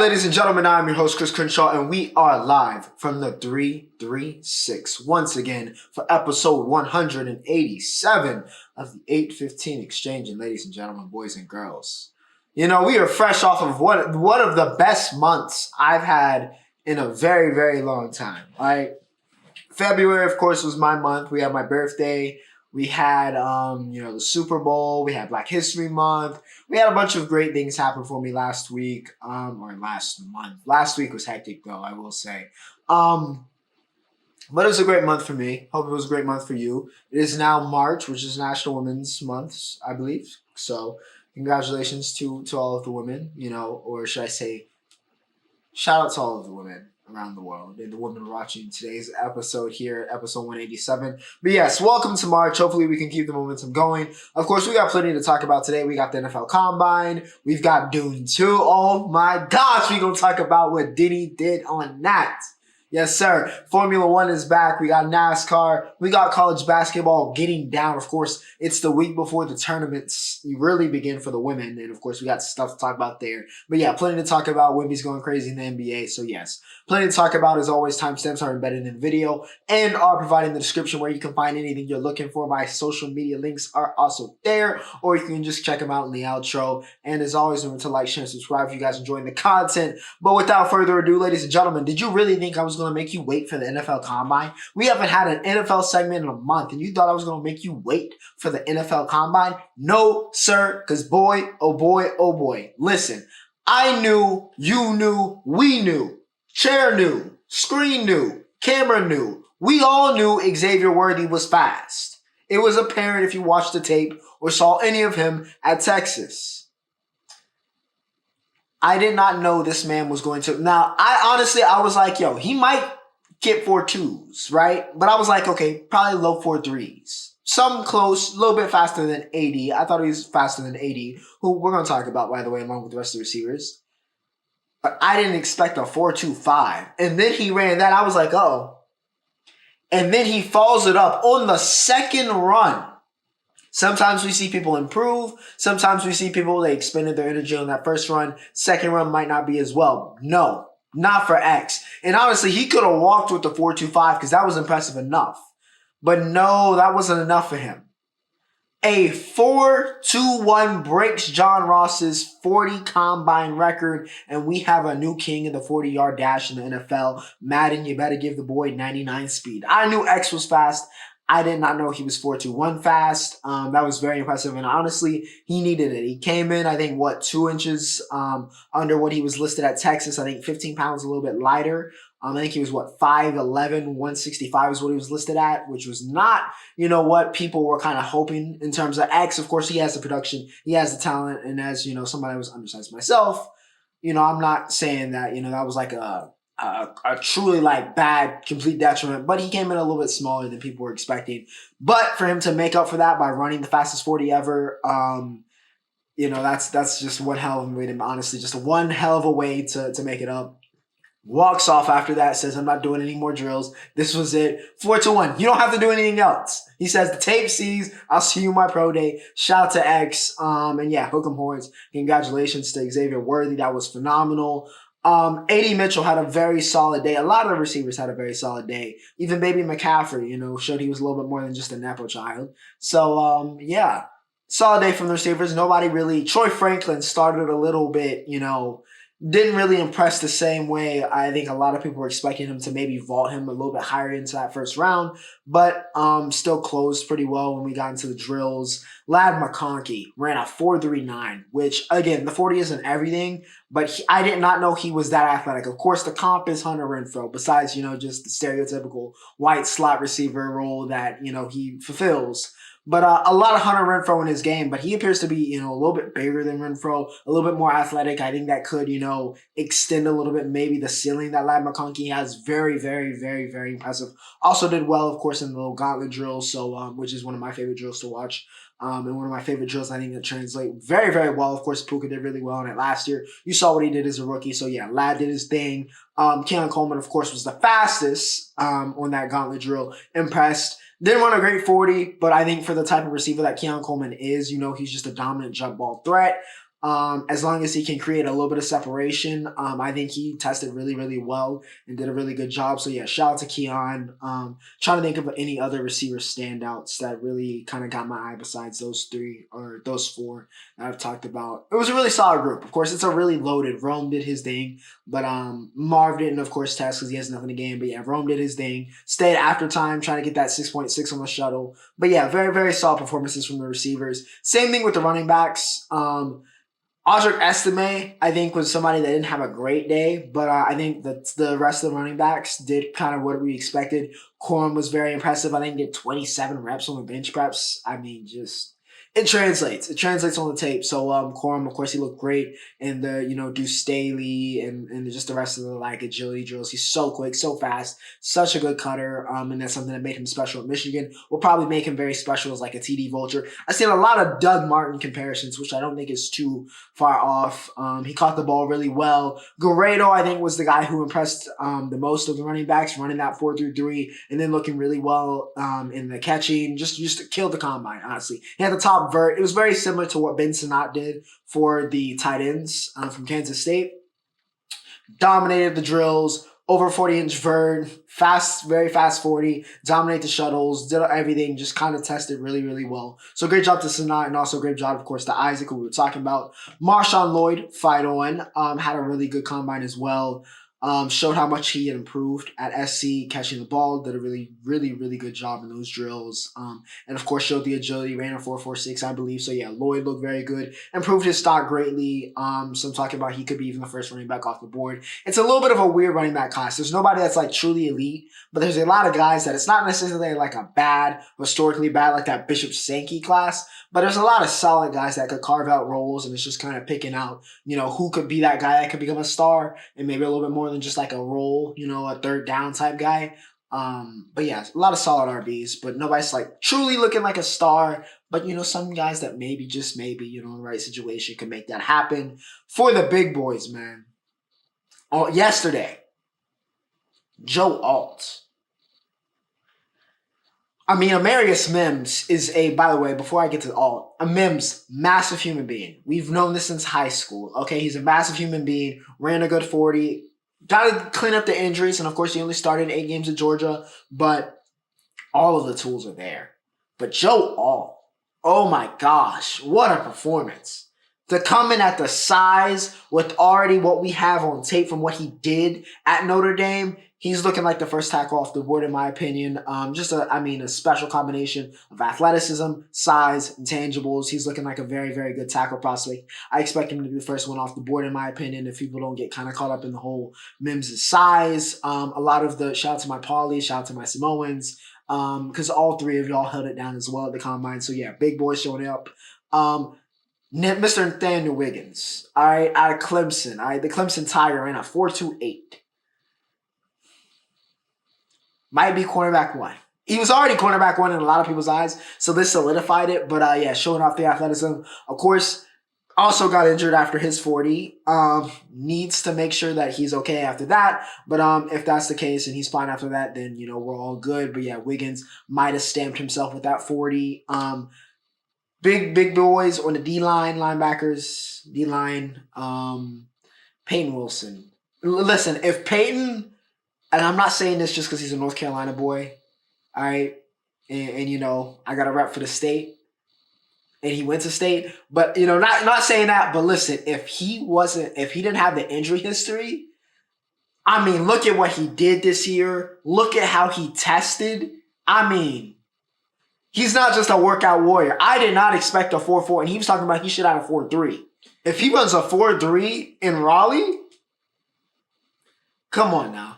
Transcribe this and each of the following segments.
ladies and gentlemen, I'm your host, Chris Crenshaw, and we are live from the 336 once again for episode 187 of the 815 Exchange. And ladies and gentlemen, boys and girls, you know, we are fresh off of one of the best months I've had in a very, very long time. Right? February, of course, was my month. We had my birthday. We had, the Super Bowl. We had Black History Month. We had a bunch of great things happen for me last week, or last month. Last week was hectic, though, I will say. But it was a great month for me. Hope it was a great month for you. It is now March, which is National Women's Month, I believe. So congratulations to all of the women, or should I say, shout out to all of the women around the world and the women watching today's episode here, episode 187. But yes, welcome to March. Hopefully we can keep the momentum going. Of course, we got plenty to talk about today. We got the NFL Combine. We've got Dune 2. Oh my gosh, we're going to talk about what Diddy did on that. Yes, sir. Formula One is back. We got NASCAR. We got college basketball getting down. Of course, it's the week before the tournaments really begin for the women. And of course, we got stuff to talk about there. But yeah, plenty to talk about. Wemby's going crazy in the NBA. So yes, plenty to talk about. As always, timestamps are embedded in the video and are provided in the description where you can find anything you're looking for. My social media links are also there, or you can just check them out in the outro. And as always, remember to like, share, and subscribe if you guys enjoying the content. But without further ado, ladies and gentlemen, did you really think I was going to make you wait for the NFL Combine? We haven't had an NFL segment in a month, and you thought I was going to make you wait for the NFL Combine? No, sir, because boy, oh boy, listen, I knew, you knew, we knew, chair knew, screen knew, camera knew, we all knew Xavier Worthy was fast. It was apparent if you watched the tape or saw any of him at Texas. I did not know this man was going to. Now, I was like, yo, he might get 4.2s, right? But I was like, okay, probably low 4.3s. Some close, a little bit faster than 80. I thought he was faster than 80, who we're going to talk about, by the way, along with the rest of the receivers. But I didn't expect a 4.25. And then he ran that. I was like, oh. And then he follows it up on the second run. Sometimes we see people improve. Sometimes we see people, they expended their energy on that first run. Second run might not be as well. No, not for X. And honestly, he could have walked with the 4.25 because that was impressive enough. But no, that wasn't enough for him. A 4.21 breaks John Ross's 40 combine record, and we have a new king of the 40-yard dash in the NFL. Madden, you better give the boy 99 speed. I knew X was fast. I did not know he was 4.21 fast. That was very impressive, and honestly, he needed it. He came in, I think, 2 inches under what he was listed at Texas. I think 15 pounds a little bit lighter. I think he was, 5'11", 165 is what he was listed at, which was not, what people were kind of hoping in terms of X. Of course, he has the production, he has the talent, and as, somebody who was undersized myself, I'm not saying that, that was like a truly bad, complete detriment, but he came in a little bit smaller than people were expecting. But for him to make up for that by running the fastest 40 ever, that's just one hell of a way to, honestly, just one hell of a way to make it up. Walks off after that, says, I'm not doing any more drills. This was it. 4-1. You don't have to do anything else. He says, the tape sees, I'll see you my pro day. Shout out to X. And yeah, hook 'em horns. Congratulations to Xavier Worthy. That was phenomenal. A.D. Mitchell had a very solid day. A lot of the receivers had a very solid day. Even baby McCaffrey, showed he was a little bit more than just a Nepo child. So, yeah, solid day from the receivers. Nobody really. Troy Franklin started a little bit, didn't really impress the same way. I think a lot of people were expecting him to maybe vault him a little bit higher into that first round, but still closed pretty well when we got into the drills. Ladd McConkey ran a 4.39, which, again, the 40 isn't everything, but I did not know he was that athletic. Of course, the comp is Hunter Renfrow, besides, just the stereotypical white slot receiver role that, he fulfills. But a lot of Hunter Renfrow in his game, but he appears to be, a little bit bigger than Renfrow, a little bit more athletic. I think that could, extend a little bit maybe the ceiling that Ladd McConkey has. Very, very, very, very impressive. Also did well, of course, in the little gauntlet drill, so which is one of my favorite drills to watch. And one of my favorite drills, I think, that translate very, very well. Of course, Puka did really well in it last year. You saw what he did as a rookie. So, yeah, Ladd did his thing. Keon Coleman, of course, was the fastest on that gauntlet drill. Impressed. Didn't run a great 40, but I think for the type of receiver that Keon Coleman is, he's just a dominant jump ball threat. As long as he can create a little bit of separation, I think he tested really, really well and did a really good job. So yeah, shout out to Keon. Trying to think of any other receiver standouts that really kind of got my eye besides those three or those four that I've talked about. It was a really solid group. Of course, it's a really loaded. Rome did his thing, but Marv didn't, of course, test because he has nothing to gain. But yeah, Rome did his thing. Stayed after time, trying to get that 6.6 on the shuttle. But yeah, very, very solid performances from the receivers. Same thing with the running backs. Audric Estime, I think, was somebody that didn't have a great day, but I think that the rest of the running backs did kind of what we expected. Corum was very impressive. I think he did 27 reps on the bench preps. I mean, just it translates. It translates on the tape. So Corum, of course, he looked great in the Deuce Staley and just the rest of the agility drills. He's so quick, so fast, such a good cutter. And that's something that made him special at Michigan. Will probably make him very special as like a TD vulture. I've seen a lot of Doug Martin comparisons, which I don't think is too far off. He caught the ball really well. Guerrero, I think, was the guy who impressed the most of the running backs, running that 4-3 and then looking really well in the catching. Just killed the combine, honestly. He had the top vert. It was very similar to what Ben Sinnott did for the tight ends from Kansas State. Dominated the drills, over 40-inch vert, fast, very fast 40, dominate the shuttles, did everything, just kind of tested really, really well. So great job to Sinnott, and also great job, of course, to Isaac, who we were talking about. Marshawn Lloyd, fight on, had a really good combine as well. Showed how much he had improved at SC, catching the ball, did a really, really, really good job in those drills. And of course showed the agility, ran a 4.46, I believe. So yeah, Lloyd looked very good, improved his stock greatly. So I'm talking about he could be even the first running back off the board. It's a little bit of a weird running back class. There's nobody that's like truly elite, but there's a lot of guys that it's not necessarily like a bad, historically bad, like that Bishop Sankey class, but there's a lot of solid guys that could carve out roles, and it's just kind of picking out, who could be that guy that could become a star and maybe a little bit more than just like a role, a third down type guy. But yeah, a lot of solid RBs, but nobody's like truly looking like a star. But some guys that maybe, just maybe, in the right situation could make that happen for the big boys, man. Oh, yesterday, Joe Alt. I mean, Amarius Mims is by the way, before I get to Alt, a Mims, massive human being. We've known this since high school. Okay, he's a massive human being, ran a good 40, got to clean up the injuries, and of course he only started 8 games at Georgia, but all of the tools are there. But Joe Alt, oh my gosh, what a performance. To come in at the size with already what we have on tape from what he did at Notre Dame, he's looking like the first tackle off the board, in my opinion. A special combination of athleticism, size, intangibles. He's looking like a very, very good tackle prospect. I expect him to be the first one off the board, in my opinion, if people don't get kind of caught up in the whole Mims' size. A lot of the shout out to my Paulies, shout out to my Samoans, because all three of y'all held it down as well at the combine. So yeah, big boys showing up. Mr. Nathaniel Wiggins, all right, out of Clemson. All right, the Clemson Tiger ran a 4.28. Might be cornerback 1. He was already cornerback 1 in a lot of people's eyes, so this solidified it. But yeah, showing off the athleticism. Of course, also got injured after his 40. Needs to make sure that he's okay after that. But if that's the case and he's fine after that, then we're all good. But yeah, Wiggins might have stamped himself with that 40. Big boys on the D-line, linebackers, D-line, Peyton Wilson. Listen, if Peyton, and I'm not saying this just because he's a North Carolina boy, all right, and I got a rep for the state, and he went to state, but, not saying that, but listen, if he didn't have the injury history, I mean, look at what he did this year. Look at how he tested. I mean, he's not just a workout warrior. I did not expect a 4.4, and he was talking about he should have a 4.3. If he runs a 4.3 in Raleigh, come on now.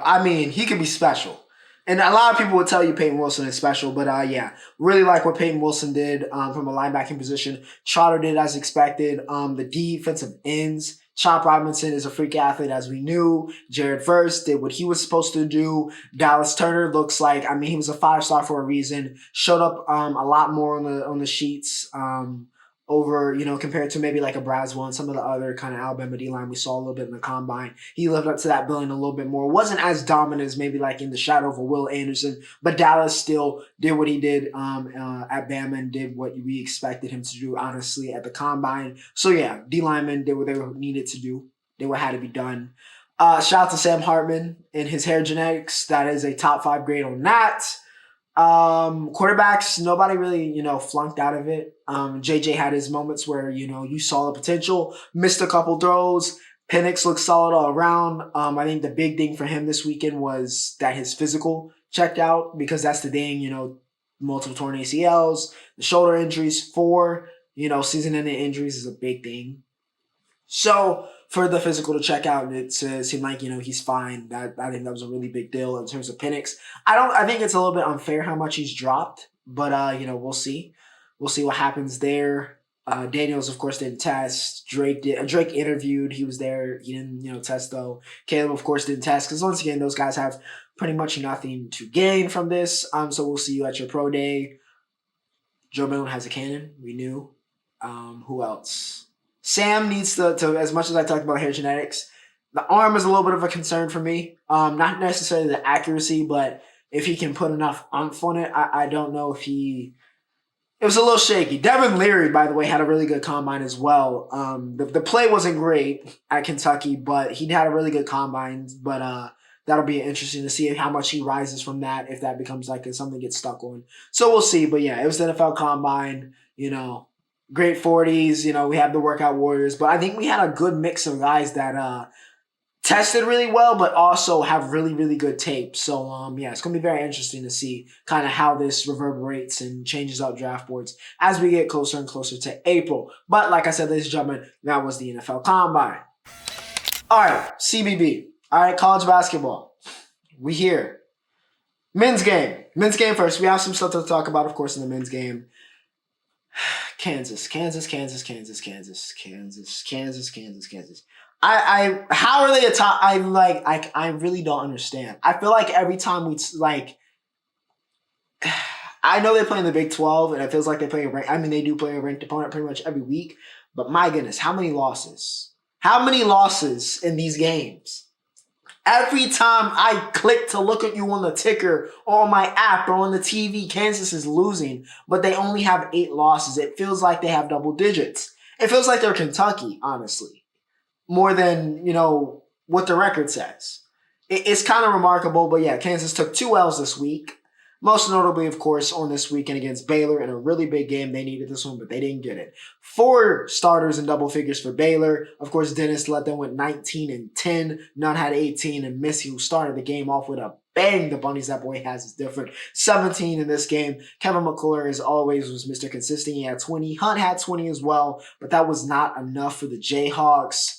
I mean, he could be special. And a lot of people would tell you Peyton Wilson is special, but yeah, really like what Peyton Wilson did from a linebacking position. Trotter did as expected. The defensive ends, Chop Robinson is a freak athlete, as we knew. Jared Verse did what he was supposed to do. Dallas Turner looks like, he was a 5-star for a reason. Showed up a lot more on the sheets. over, compared to maybe like a Braswell and some of the other kind of Alabama D-line we saw a little bit in the combine. He lived up to that billing a little bit more. Wasn't as dominant as maybe like in the shadow of a Will Anderson, but Dallas still did what he did at Bama and did what we expected him to do, honestly, at the combine. So yeah, D-linemen did what they needed to do. They what had to be done. Shout out to Sam Hartman and his hair genetics. That is a top 5 grade on that. Quarterbacks, nobody really, flunked out of it. JJ had his moments where, you saw the potential, missed a couple throws. Penix looked solid all around. I think the big thing for him this weekend was that his physical checked out, because that's the thing, multiple torn ACLs, the shoulder injuries, 4, season-ending injuries is a big thing. So for the physical to check out and it seemed like, he's fine. I think that was a really big deal in terms of Penix. I think it's a little bit unfair how much he's dropped, but we'll see. We'll see what happens there. Daniels, of course, didn't test. Drake interviewed. He was there. He didn't, test though. Caleb, of course, didn't test because once again, those guys have pretty much nothing to gain from this. So we'll see you at your pro day. Joe Milton has a cannon. We knew. Who else? Sam needs to, as much as I talked about hair genetics, the arm is a little bit of a concern for me. Not necessarily the accuracy, but if he can put enough oomph on it, I don't know if it was a little shaky. Devin Leary, by the way, had a really good combine as well. The play wasn't great at Kentucky, but he had a really good combine. But that'll be interesting to see how much he rises from that, if that becomes like something gets stuck on. So we'll see. But yeah, it was the NFL combine, great 40s, we have the workout warriors, but I think we had a good mix of guys that tested really well, but also have really, really good tape. So, yeah, it's going to be very interesting to see kind of how this reverberates and changes up draft boards as we get closer and closer to April. But like I said, ladies and gentlemen, that was the NFL Combine. All right, CBB. All right, college basketball. We here. Men's game. Men's game first. We have some stuff to talk about, of course, in the men's game. Kansas. How are they a top? I really don't understand. I feel like every time I know they play in the Big 12 and it feels like they play they do play a ranked opponent pretty much every week, but my goodness, how many losses? How many losses in these games? Every time I click to look at you on the ticker or on my app or on the TV, Kansas is losing, but they only have 8 losses. It feels like they have double digits. It feels like they're Kentucky, honestly, more than, what the record says. It's kind of remarkable, but yeah, Kansas took 2 L's this week. Most notably, of course, on this weekend against Baylor in a really big game. They needed this one, but they didn't get it. 4 starters in double figures for Baylor. Of course, Dennis led them with 19 and 10. None had 18, and Missy, who started the game off with a bang, the bunnies that boy has is different. 17 in this game. Kevin McCullough, as always, was Mr. Consistent. He had 20. Hunt had 20 as well, but that was not enough for the Jayhawks.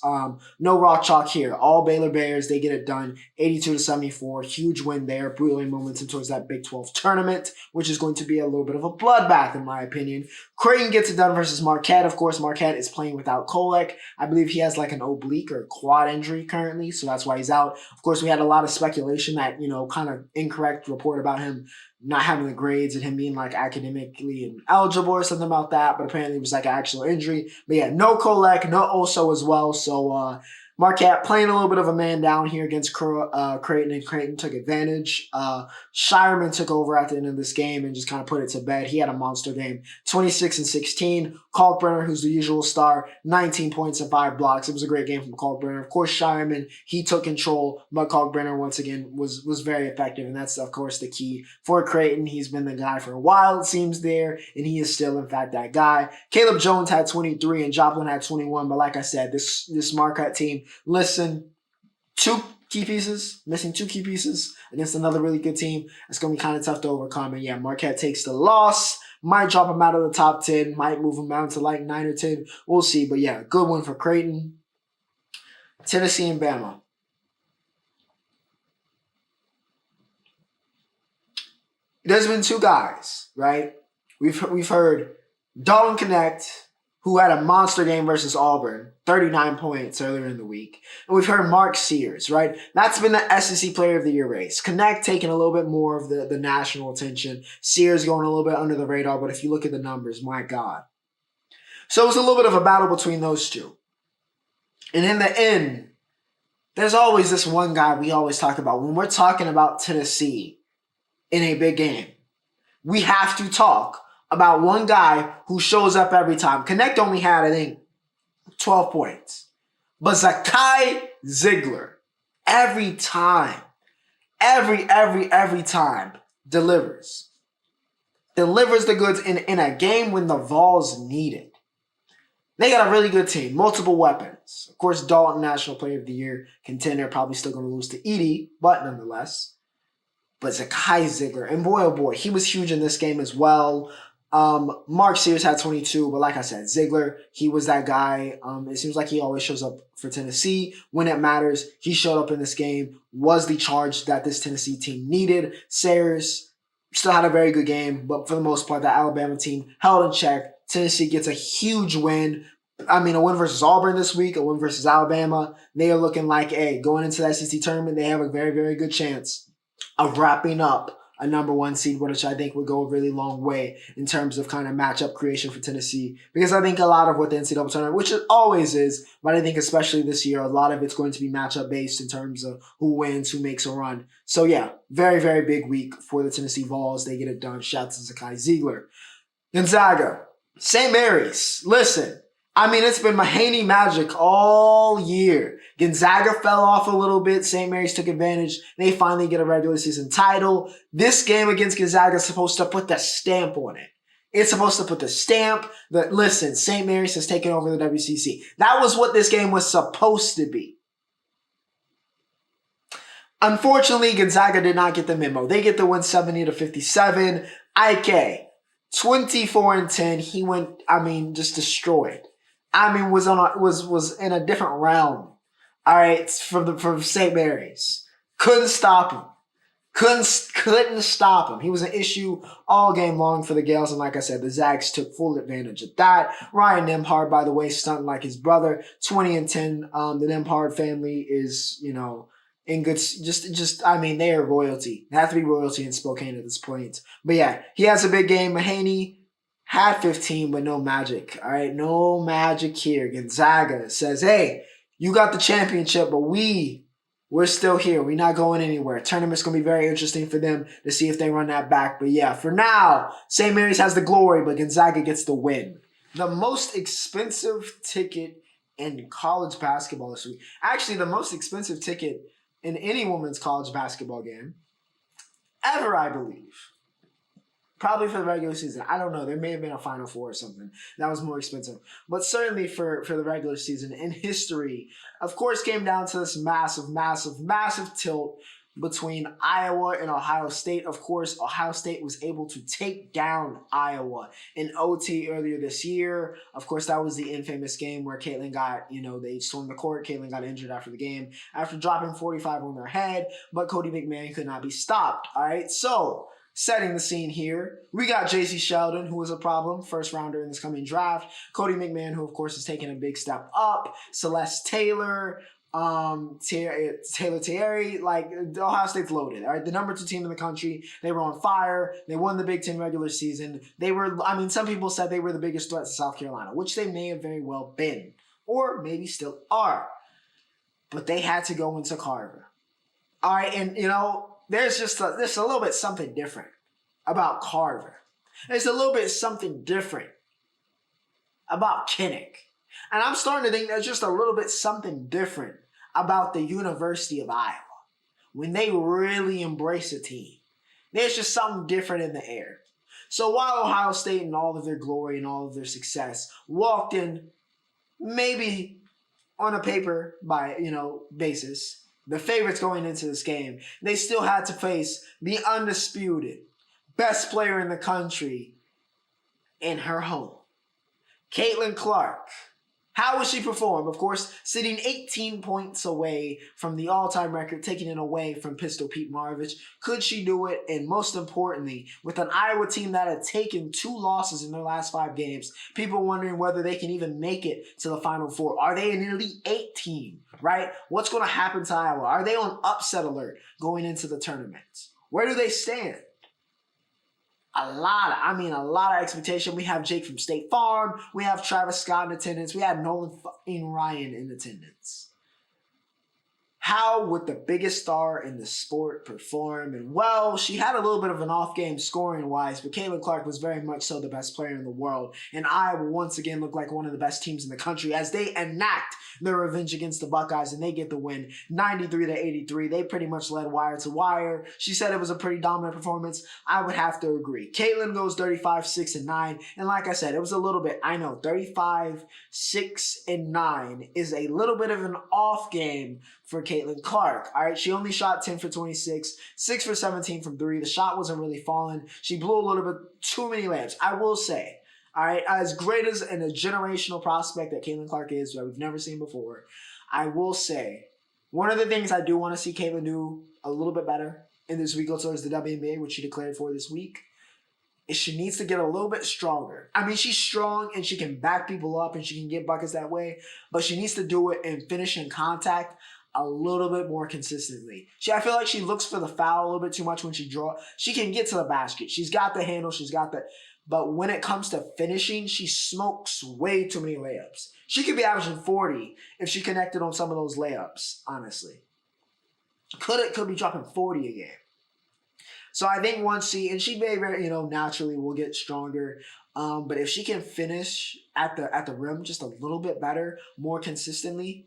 No raw chalk here. All Baylor Bears, they get it done. 82-74. Huge win there. Brilliant momentum towards that Big 12 tournament, which is going to be a little bit of a bloodbath, in my opinion. Creighton gets it done versus Marquette. Of course, Marquette is playing without Kolek. I believe he has like an oblique or quad injury currently, so that's why he's out. Of course, we had a lot of speculation that, kind of incorrect report about him not having the grades and him being like academically ineligible or something about that, but apparently it was like an actual injury. But yeah, no Kolek, no Oso as well. So Marquette playing a little bit of a man down here against Creighton, and Creighton took advantage. Shireman took over at the end of this game and just kind of put it to bed. He had a monster game, 26 and 16. Kalkbrenner, who's the usual star, 19 points and 5 blocks. It was a great game from Kalkbrenner. Of course, Shireman, he took control, but Kalkbrenner, once again, was very effective, and that's, of course, the key for Creighton. He's been the guy for a while, it seems, there, and he is still, in fact, that guy. Caleb Jones had 23 and Joplin had 21, but like I said, this Marquette team, listen, missing 2 key pieces against another really good team. It's going to be kind of tough to overcome. And yeah, Marquette takes the loss. Might drop them out of the top 10. Might move them down to like 9 or 10. We'll see. But yeah, good one for Creighton. Tennessee and Bama. There's been 2 guys, right? We've heard Dalton Connect, who had a monster game versus Auburn, 39 points earlier in the week. And we've heard Mark Sears, right? That's been the SEC Player of the Year race. Connect taking a little bit more of the national attention. Sears going a little bit under the radar, but if you look at the numbers, my God. So it was a little bit of a battle between those two. And in the end, there's always this one guy we always talk about. When we're talking about Tennessee in a big game, we have to talk about one guy who shows up every time. Connect only had, I think, 12 points. But Zakai Ziegler, every time, every time, delivers. Delivers the goods in a game when the Vols need it. They got a really good team, multiple weapons. Of course, Dalton, National Player of the Year contender, probably still going to lose to Edie, but nonetheless. But Zakai Ziegler, and boy, oh boy, he was huge in this game as well. Mark Sears had 22, but like I said, Ziegler, he was that guy. It seems like he always shows up for Tennessee when it matters. He showed up in this game, was the charge that this Tennessee team needed. Sayers still had a very good game, but for the most part, the Alabama team held in check. Tennessee gets a huge win. I mean, a win versus Auburn this week, a win versus Alabama. They are looking like, hey, going into the SEC tournament, they have a very, very good chance of wrapping up a number one seed, which I think would go a really long way in terms of kind of matchup creation for Tennessee. Because I think a lot of what the NCAA tournament, which it always is, but I think especially this year, a lot of it's going to be matchup based in terms of who wins, who makes a run. So yeah, very, very big week for the Tennessee Vols. They get it done. Shout out to Zakai Ziegler. Gonzaga. St. Mary's, listen, I mean, it's been Mahaney magic all year. Gonzaga fell off a little bit. St. Mary's took advantage. They finally get a regular season title. This game against Gonzaga is supposed to put the stamp on it. It's supposed to put the stamp that, listen, St. Mary's has taken over the WCC. That was what this game was supposed to be. Unfortunately, Gonzaga did not get the memo. They get the win 70-57. Ike. 24-10. He went, just destroyed. Was in a different realm. All right, from St. Mary's. Couldn't stop him. Couldn't stop him. He was an issue all game long for the Gales, and like I said, the Zags took full advantage of that. Ryan Nembhard, by the way, stunting like his brother. 20-10. The Nembhard family is, in good, they are royalty. They have to be royalty in Spokane at this point. But yeah, he has a big game. Mahaney had 15, but no magic. All right, no magic here. Gonzaga says, hey, you got the championship, but we're still here. We're not going anywhere. Tournament's going to be very interesting for them to see if they run that back. But yeah, for now, St. Mary's has the glory, but Gonzaga gets the win. The most expensive ticket in college basketball this week. Actually, the most expensive ticket in any women's college basketball game ever, I believe. Probably for the regular season. I don't know. There may have been a Final Four or something that was more expensive. But certainly for the regular season in history, of course, came down to this massive tilt between Iowa and Ohio State. Of course, Ohio State was able to take down Iowa in OT earlier this year. Of course, that was the infamous game where Caitlin got, they stormed the court. Caitlin got injured after the game after dropping 45 on their head, but Cody McMahon could not be stopped. All right, so setting the scene here, we got J.C. Sheldon, who is a problem, first rounder in this coming draft. Cody McMahon, who of course is taking a big step up. Celeste Taylor, Taylor Thierry, like Ohio State's loaded. All right, the number 2 team in the country. They were on fire. They won the Big Ten regular season. They were, some people said they were the biggest threat to South Carolina, which they may have very well been, or maybe still are. But they had to go into Carver. All right, and there's a little bit something different about Carver. There's a little bit something different about Kinnick. And I'm starting to think there's just a little bit something different about the University of Iowa. When they really embrace a team, there's just something different in the air. So while Ohio State in all of their glory and all of their success walked in maybe on a paper basis, the favorites going into this game, they still had to face the undisputed best player in the country in her home, Caitlin Clark. How will she perform? Of course, sitting 18 points away from the all-time record, taking it away from Pistol Pete Maravich. Could she do it? And most importantly, with an Iowa team that had taken 2 losses in their last 5 games, people wondering whether they can even make it to the Final Four. Are they an Elite 8 team, right? What's going to happen to Iowa? Are they on upset alert going into the tournament? Where do they stand? a lot of expectation. We have Jake from State Farm. We have Travis Scott in attendance. We had Nolan fucking Ryan in attendance. How would the biggest star in the sport perform? And well, she had a little bit of an off game scoring wise, but Caitlin Clark was very much so the best player in the world. And Iowa once again looked like one of the best teams in the country as they enact their revenge against the Buckeyes and they get the win 93-83. They pretty much led wire to wire. She said it was a pretty dominant performance. I would have to agree. Caitlin goes 35-6-9. And like I said, it was a little bit, I know, 35-6-9 is a little bit of an off game for Caitlin Clark. All right, she only shot 10 for 26, 6 for 17 from 3. The shot wasn't really falling. She blew a little bit too many layups. I will say, all right, as great as and a generational prospect that Caitlin Clark is, that we've never seen before, I will say one of the things I do want to see Caitlin do a little bit better in this week towards the WNBA, which she declared for this week, is she needs to get a little bit stronger. I mean, she's strong and she can back people up and she can get buckets that way, but she needs to do it and finish in contact a little bit more consistently. I feel like she looks for the foul a little bit too much when she draws. She can get to the basket. She's got the handle. She's got the... But when it comes to finishing, she smokes way too many layups. She could be averaging 40 if she connected on some of those layups, honestly. Could be dropping 40 a game. So I think once she may very, naturally will get stronger. But if she can finish at the rim just a little bit better, more consistently,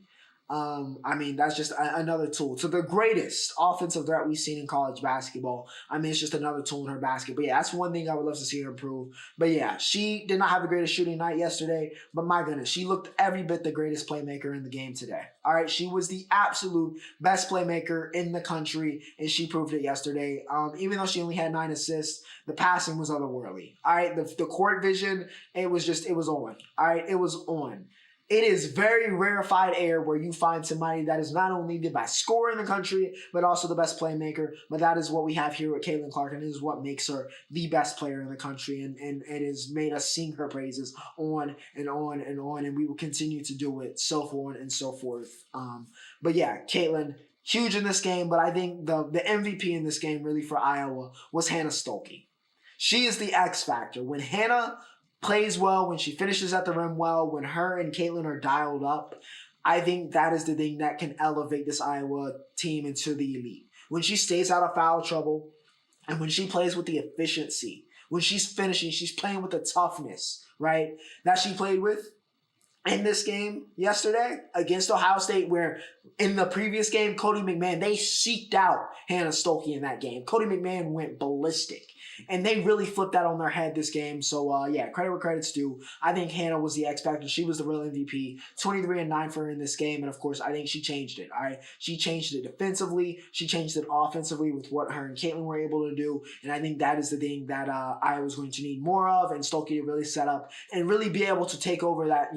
that's just another tool to the greatest offensive threat we've seen in college basketball. It's just another tool in her basket. But yeah, that's one thing I would love to see her improve. But yeah, she did not have the greatest shooting night yesterday, but my goodness, she looked every bit the greatest playmaker in the game today. All right, she was the absolute best playmaker in the country, and she proved it yesterday. Even though she only had 9 assists, the passing was otherworldly. All right, the court vision, it was on. All right, it was on. It is very rarefied air where you find somebody that is not only the best scorer in the country, but also the best playmaker. But that is what we have here with Caitlin Clark, and it is what makes her the best player in the country. And it has made us sing her praises on and on and on, and we will continue to do it, so on and so forth. But yeah, Caitlin, huge in this game, but I think the MVP in this game really for Iowa was Hannah Stuelke. She is the X factor. When Hannah plays well, when she finishes at the rim well, when her and Caitlin are dialed up, I think that is the thing that can elevate this Iowa team into the elite. When she stays out of foul trouble and when she plays with the efficiency, when she's finishing, she's playing with the toughness, right, that she played with in this game yesterday against Ohio State, where in the previous game, Cody McMahon, they seeked out Hannah Stuelke in that game. Cody McMahon went ballistic. And they really flipped that on their head this game. So, credit where credit's due. I think Hannah was the X factor. She was the real MVP. 23-9 for her in this game. And, of course, I think she changed it. All right, she changed it defensively. She changed it offensively with what her and Caitlin were able to do. And I think that is the thing that Iowa's going to need more of. And Stuelke to really set up and really be able to take over that,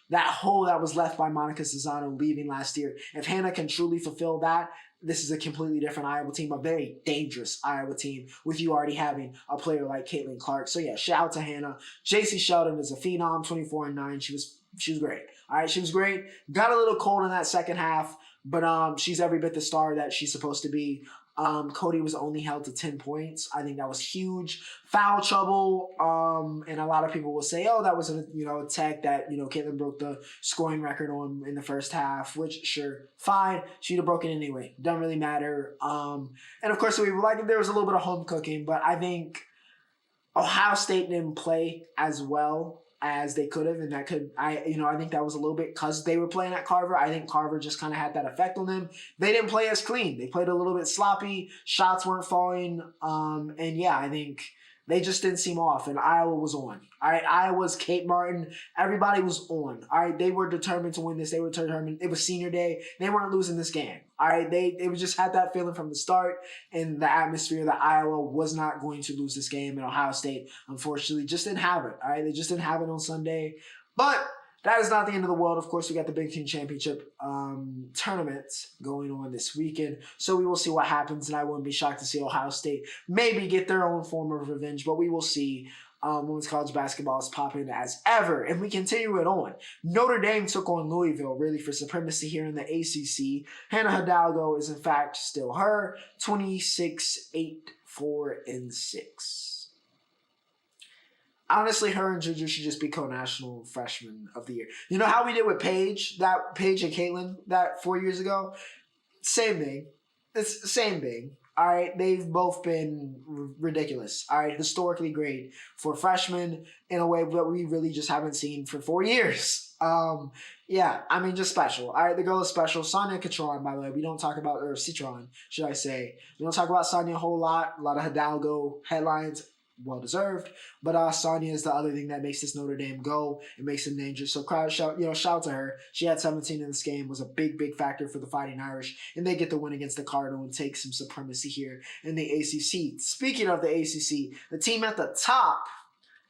that hole that was left by Monica Cesano leaving last year. If Hannah can truly fulfill that, this is a completely different Iowa team, a very dangerous Iowa team with you already having a player like Caitlin Clark. So yeah, shout out to Hannah. JC Sheldon is a phenom, 24-9. She was great. All right, she was great. Got a little cold in that second half, but she's every bit the star that she's supposed to be. Cody was only held to 10 points. I think that was huge. Foul trouble, and a lot of people will say, oh, that was a tech that, Caitlin broke the scoring record on in the first half, which, sure, fine. She'd have broken anyway. Doesn't really matter. And, of course, there was a little bit of home cooking, but I think Ohio State didn't play as well as they could have, and I think that was a little bit because they were playing at Carver. I think Carver just kind of had that effect on them. They didn't play as clean. They played a little bit sloppy. Shots weren't falling. I think they just didn't seem off, and Iowa was on. All right, Iowa's Kate Martin. Everybody was on. All right, they were determined to win this. They were determined. It was senior day. They weren't losing this game. All right, they just had that feeling from the start and the atmosphere that Iowa was not going to lose this game, and Ohio State, unfortunately, just didn't have it. All right, they just didn't have it on Sunday. But that is not the end of the world. Of course, we got the Big Ten Championship tournament going on this weekend. So we will see what happens, and I wouldn't be shocked to see Ohio State maybe get their own form of revenge, but we will see. Women's college basketball is popping as ever, and we continue it on. Notre Dame took on Louisville, really, for supremacy here in the ACC. Hannah Hidalgo is, in fact, still her, 26-8-4-6. Honestly, her and Juju should just be co-national freshman of the year. You know how we did with Paige and Caitlin that 4 years ago? Same thing. It's the same thing. All right, they've both been ridiculous. All right, historically great for freshmen in a way that we really just haven't seen for 4 years. Yeah, I mean, just special. All right, the girl is special. Sonia Catron, by the way, we don't talk about, or Citron, should I say. We don't talk about Sonia a whole lot. A lot of Hidalgo headlines. Well deserved, but Sonia is the other thing that makes this Notre Dame go. It makes them dangerous. So shout out to her. She had 17 in this game, was a big factor for the Fighting Irish, and they get the win against the Cardinal and take some supremacy here in the ACC. Speaking of the ACC, the team at the top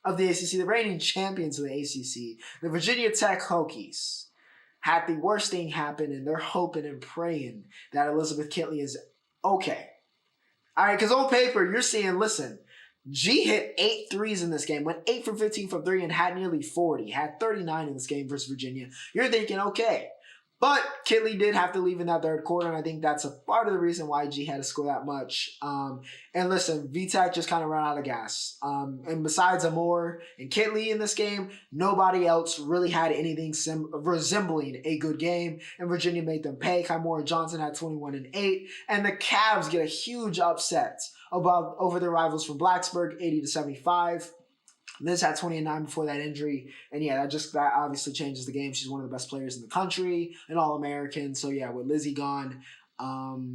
of the ACC, the reigning champions of the ACC, the Virginia Tech Hokies, had the worst thing happen, and they're hoping and praying that Elizabeth Kitley is okay. All right, because on paper you're seeing, listen. G hit 8 threes in this game, went 8 for 15 from 3 and had nearly 40, had 39 in this game versus Virginia. You're thinking, okay. But Kitley did have to leave in that third quarter, and I think that's a part of the reason why G had to score that much. And listen, VTech just kind of ran out of gas. And besides Amore and Kitley in this game, nobody else really had anything resembling a good game, and Virginia made them pay. Kai Moore and Johnson had 21 and 8, and the Cavs get a huge upset over their rivals from Blacksburg, 80-75. Liz had 20 and 9 before that injury. And yeah, that obviously changes the game. She's one of the best players in the country, an All-American. So yeah, with Lizzie gone,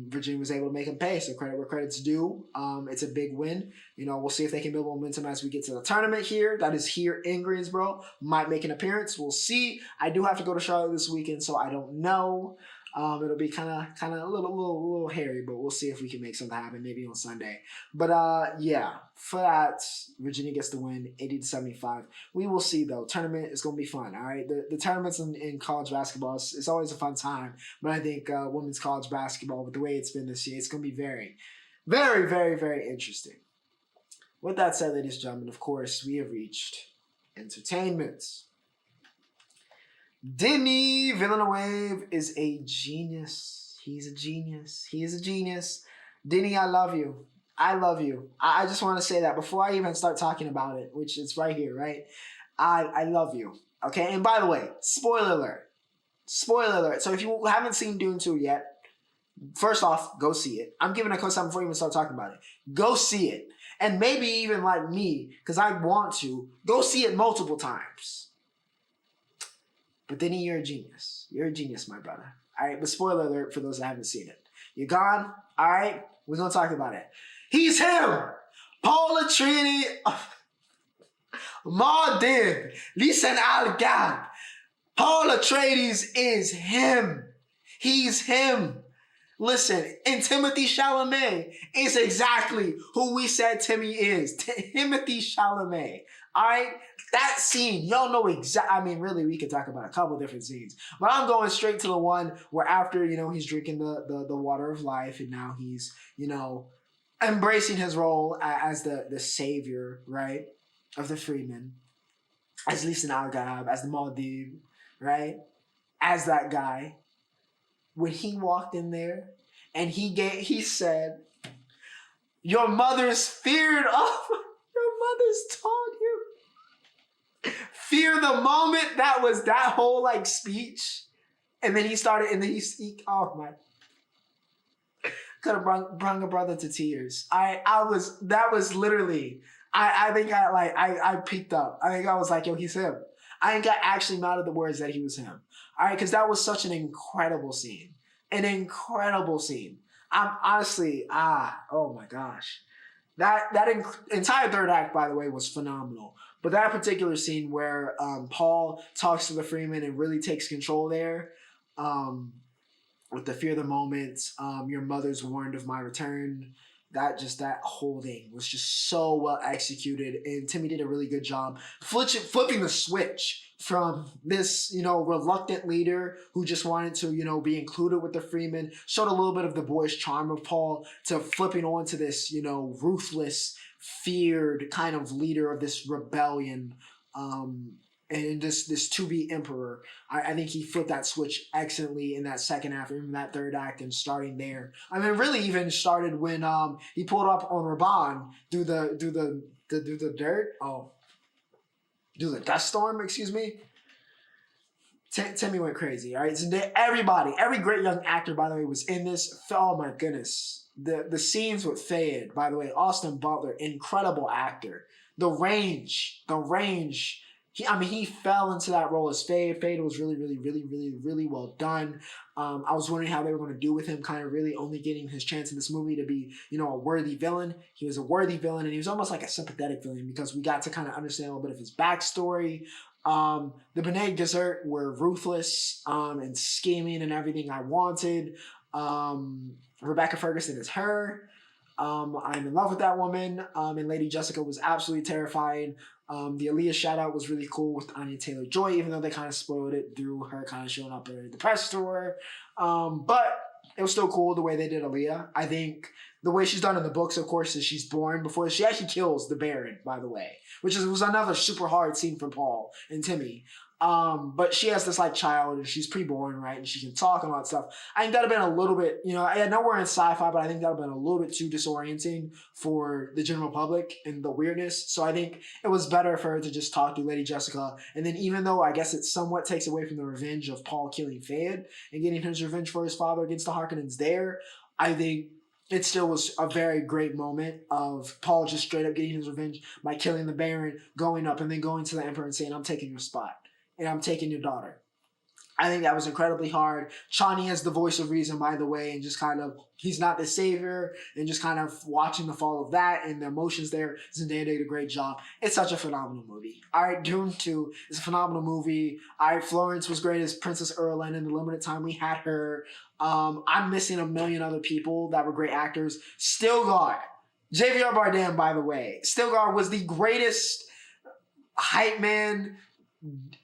Virginia was able to make them pay. So credit where credit's due. It's a big win. We'll see if they can build momentum as we get to the tournament here. That is here in Greensboro. Might make an appearance. We'll see. I do have to go to Charlotte this weekend, so I don't know. It'll be kind of a little hairy, but we'll see if we can make something happen maybe on Sunday. But yeah, for that, Virginia gets the win, 80-75. We will see though. Tournament is going to be fun. All right, the tournaments in college basketball it's always a fun time. But I think women's college basketball, with the way it's been this year, it's going to be very, very, very, very interesting. With that said, ladies and gentlemen, of course, we have reached entertainment. Denis Villeneuve is a genius. He's a genius. He is a genius. Denis, I love you. I love you. I just want to say that before I even start talking about it, which is right here, right? I love you. Okay? And by the way, spoiler alert. Spoiler alert. So if you haven't seen Dune 2 yet, first off, go see it. I'm giving a co-sign before you even start talking about it. Go see it. And maybe even like me, because I want to, go see it multiple times. But then you're a genius. You're a genius, my brother. All right, but spoiler alert for those that haven't seen it. You're gone. All right, we're going to talk about it. He's him. Paul Artriedes. Mardin. Listen al Gad. Paul Artriedes is him. He's him. Listen, and Timothy Chalamet is exactly who we said Timmy is. Timothy Chalamet. All right? That scene, y'all know exactly. I mean, really, we could talk about a couple different scenes. But I'm going straight to the one where after, he's drinking the water of life and now he's, embracing his role as the savior, right, of the freedmen. As Lisan Al-Gaab, as the Maldiv, right? As that guy. When he walked in there and he said, your mother's feared of, your mother's taught you. Fear the moment. That was that whole speech. And then he started, and then oh my. Could have brung a brother to tears. That was literally, I think I peeked up. I think I was like, yo, he's him. I ain't got actually mad at the words that he was him. All right, because that was such an incredible scene. An incredible scene. I'm honestly, oh my gosh. That entire third act, by the way, was phenomenal. But that particular scene where Paul talks to the Freeman and really takes control there, with the fear of the moment, your mother's warned of my return. That whole thing was just so well executed, and Timmy did a really good job flipping the switch from this, reluctant leader who just wanted to, be included with the Freeman, showed a little bit of the boyish charm of Paul, to flipping on to this, ruthless, feared kind of leader of this rebellion, and this to-be emperor. I think he flipped that switch excellently in that second half, even that third act, and starting there. I mean, really even started when he pulled up on Raban through the dirt. Oh, do the dust storm, excuse me. Timmy went crazy. All right, so everybody, every great young actor, by the way, was in this. Oh my goodness, the scenes with Fayed, by the way, Austin Butler, incredible actor. The range. He fell into that role as Fade. Fade was really, really, really, really, really well done. I was wondering how they were going to do with him, kind of really only getting his chance in this movie to be, a worthy villain. He was a worthy villain, and he was almost like a sympathetic villain because we got to kind of understand a little bit of his backstory. The B'nai Gesserit were ruthless and scheming and everything I wanted. Rebecca Ferguson is her. I'm in love with that woman. And Lady Jessica was absolutely terrifying. The Aaliyah shout out was really cool with Anya Taylor-Joy, even though they kind of spoiled it through her kind of showing up at the press tour. But it was still cool the way they did Aaliyah. I think the way she's done in the books, of course, is she's born before she actually kills the Baron, by the way, which was another super hard scene for Paul and Timmy. But she has this like child and she's pre-born, right? And she can talk and all that stuff. I think that'd have been a little bit, I know we're in sci-fi, but I think that'd have been a little bit too disorienting for the general public and the weirdness. So I think it was better for her to just talk to Lady Jessica. And then even though I guess it somewhat takes away from the revenge of Paul killing Fayed and getting his revenge for his father against the Harkonnens there, I think it still was a very great moment of Paul just straight up getting his revenge by killing the Baron, going up and then going to the Emperor and saying, I'm taking your spot. And I'm taking your daughter. I think that was incredibly hard. Chani is the voice of reason, by the way, and just kind of, he's not the savior, and just kind of watching the fall of that and the emotions there. Zendaya did a great job. It's such a phenomenal movie. All right, Dune 2 is a phenomenal movie. All right, Florence was great as Princess Erlen in the limited time we had her. I'm missing a million other people that were great actors. Stilgar. Xavier Bardem, by the way. Stilgar was the greatest hype man,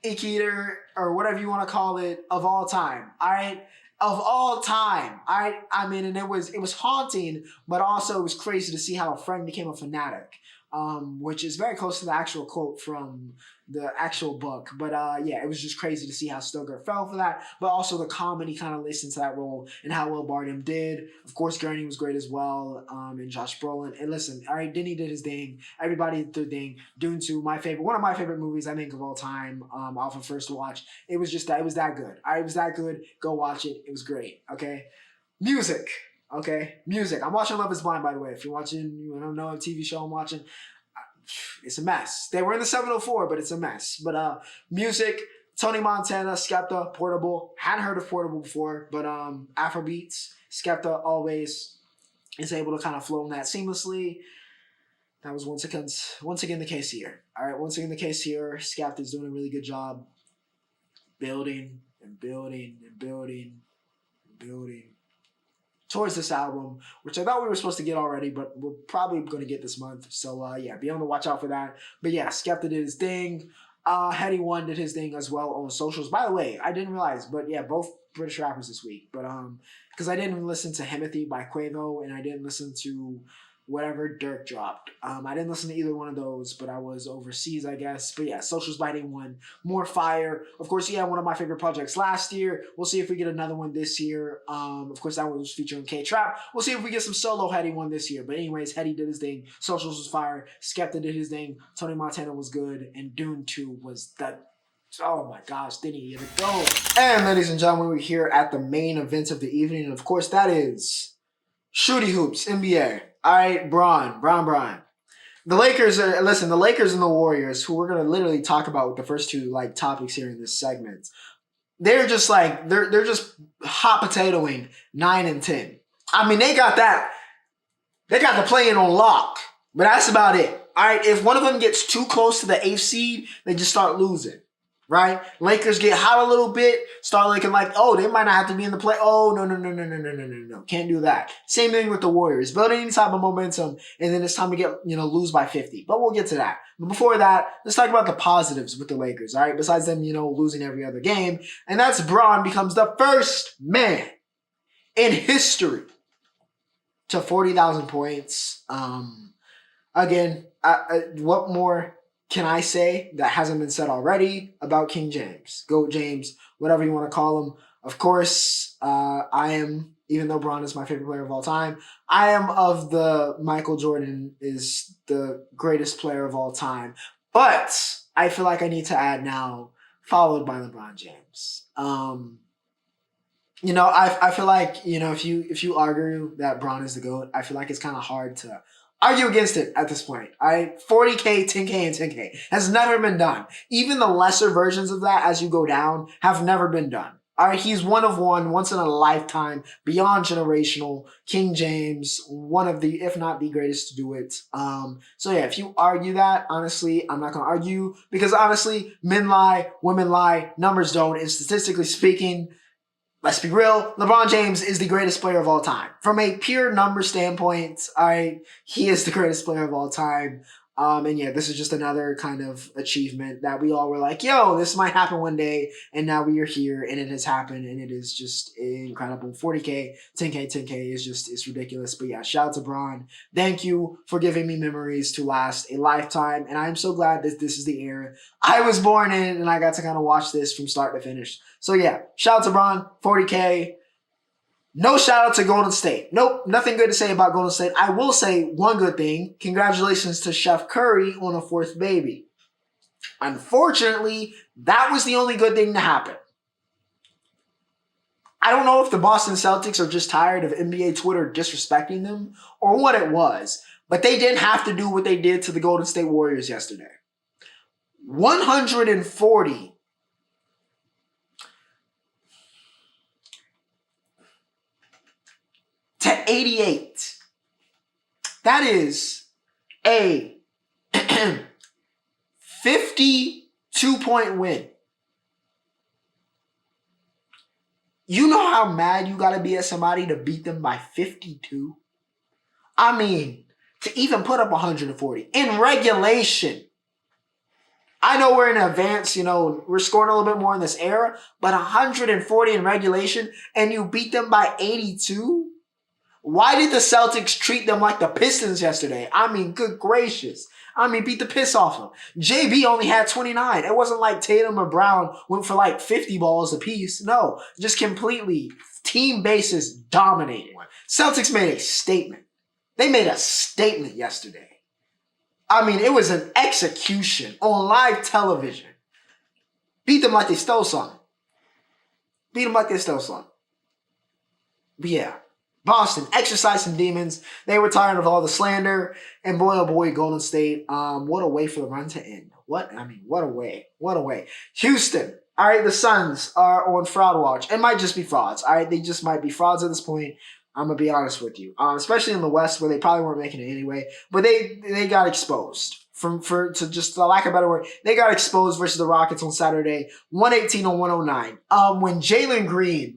ick eater, or whatever you want to call it, of all time. All right, of all time. I mean, and it was haunting, but also it was crazy to see how a friend became a fanatic, which is very close to the actual quote from the actual book. But yeah, it was just crazy to see how Stilgar fell for that, but also the comedy kind of laced into that role and how well Bardem did. Of course, Gurney was great as well, and Josh Brolin. And listen, all right, Denny did his thing. Everybody did their thing. Dune 2, one of my favorite movies, I think, of all time, off of first watch. It was that good. All right, it was that good. Go watch it. It was great, okay? Music. Okay, music. I'm watching Love is Blind, by the way. If you're watching, you don't know a TV show I'm watching, it's a mess. They were in the 704, but it's a mess. But music, Tony Montana, Skepta, Portable. Hadn't heard of Portable before, but Afrobeats, Skepta always is able to kind of flow in that seamlessly. That was once again the case here. All right, once again the case here. Skepta's doing a really good job building and building and building and building towards this album, which I thought we were supposed to get already, but we're probably going to get this month. So, yeah, be on the watch out for that. But, yeah, Skepta did his thing. Headie One did his thing as well on socials. By the way, I didn't realize, but, yeah, both British rappers this week. But because I didn't listen to Himothy by Quavo, and I didn't listen to whatever Dirk dropped. I didn't listen to either one of those, but I was overseas, I guess. But yeah, Socials by Headie One, more fire. Of course, yeah, one of my favorite projects last year. We'll see if we get another one this year. Of course, that one was featuring K-Trap. We'll see if we get some solo Headie One this year. But anyways, Headie did his thing. Socials was fire. Skepta did his thing. Tony Montana was good. And Dune 2 was that. Oh my gosh, didn't he ever go? And ladies and gentlemen, we're here at the main event of the evening. And of course, that is Shooty Hoops, NBA. All right, Bron. The Lakers and the Warriors, who we're going to literally talk about with the first two topics here in this segment. They're just they're just hot potatoing 9 and 10. I mean, they got the play-in on lock, but that's about it. All right, if one of them gets too close to the 8th seed, they just start losing. Right? Lakers get hot a little bit, start looking like, oh, they might not have to be in the play. Oh, no. Can't do that. Same thing with the Warriors. Build any type of momentum, and then it's time to get, lose by 50. But we'll get to that. But before that, let's talk about the positives with the Lakers, all right? Besides them, losing every other game. And that's Bron becomes the first man in history to 40,000 points. Again, what more can I say that hasn't been said already about King James, GOAT James, whatever you want to call him? Of course, I am, even though Bron is my favorite player of all time, I am of the Michael Jordan is the greatest player of all time. But I feel like I need to add now, followed by LeBron James. I feel like, if you argue that Bron is the GOAT, I feel like it's kind of hard to argue against it at this point. 40K, 10K, and 10K has never been done. Even the lesser versions of that as you go down have never been done. All right, he's one of one, once in a lifetime, beyond generational. King James, one of the, if not the greatest to do it. So yeah, if you argue that, honestly, I'm not gonna argue because honestly, men lie, women lie, numbers don't, and statistically speaking, let's be real, LeBron James is the greatest player of all time. From a pure number standpoint, he is the greatest player of all time. And yeah, this is just another kind of achievement that we all were like, yo, this might happen one day. And now we are here and it has happened and it is just incredible. 40K, 10K, 10K is ridiculous. But yeah, shout out to Bron. Thank you for giving me memories to last a lifetime. And I'm so glad that this is the era I was born in and I got to kind of watch this from start to finish. So yeah, shout out to Bron, 40K. No shout out to Golden State. Nope, nothing good to say about Golden State. I will say one good thing. Congratulations to Chef Curry on a fourth baby. Unfortunately, that was the only good thing to happen. I don't know if the Boston Celtics are just tired of NBA Twitter disrespecting them or what it was, but they didn't have to do what they did to the Golden State Warriors yesterday. 140 to 88. That is a 52-point win. You know how mad you got to be at somebody to beat them by 52? I mean, to even put up 140 in regulation. I know we're in advance, we're scoring a little bit more in this era, but 140 in regulation and you beat them by 82? Why did the Celtics treat them like the Pistons yesterday? I mean, good gracious. Beat the piss off them. JB only had 29. It wasn't like Tatum or Brown went for like 50 balls apiece. No, just completely team basis dominated. Celtics made a statement. They made a statement yesterday. It was an execution on live television. Beat them like they stole something. But yeah. Boston exercised some demons. They were tired of all the slander. And boy, oh boy, Golden State. What a way for the run to end. What a way. What a way. Houston. All right, the Suns are on fraud watch. It might just be frauds. All right, they just might be frauds at this point. I'm going to be honest with you. Especially in the West where they probably weren't making it anyway. But they got exposed. For just the lack of a better word, they got exposed versus the Rockets on Saturday. 118 on 109. When Jalen Green...